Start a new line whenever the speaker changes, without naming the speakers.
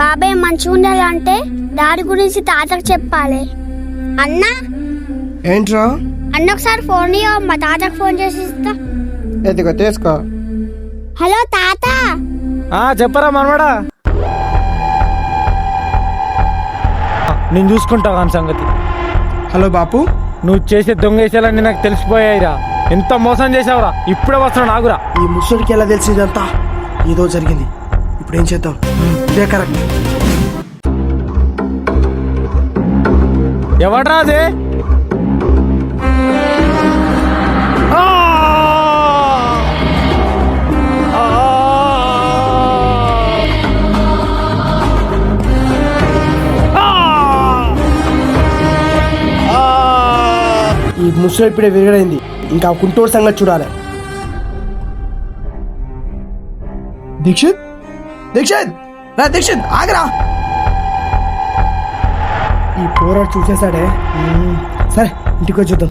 బాబాయ్ మంచిగా ఉండాలంటే దారి గురించి తాతకు చెప్పాలి. అన్నా
ఏంట్రా?
అన్న ఒకసారి ఫోన్ ఇవ్వ, మా తాతకు ఫోన్ చేసి ఇస్తా.
ఎదిగో తీసుకో.
హలో తాత.
చెప్పరా మనవాడా, నేను చూసుకుంటా కాని సంగతి.
హలో బాపు.
నువ్వు చేసే దొంగేసాలని నాకు తెలిసిపోయాయిరా. ఎంత మోసం చేసావురా. ఇప్పుడే వస్తున్నావు నాగురా.
ఈ ముసలికి ఎలా తెలిసిందంతా? ఏదో జరిగింది. ఇప్పుడు ఏం చేద్దాం? ఇదే కరెక్ట్.
ఎవడ్రా అదే?
ఈ ముసలి ఇప్పుడే విరగడైంది. ఇంకా కుంటోడు సంగతి చూడాలి. దీక్షిత్, దీక్షిత్, రా దీక్షిత్, ఆగరా. ఈ పోరాడు చూసేసాడే. సరే ఇంటికి వచ్చి చూద్దాం.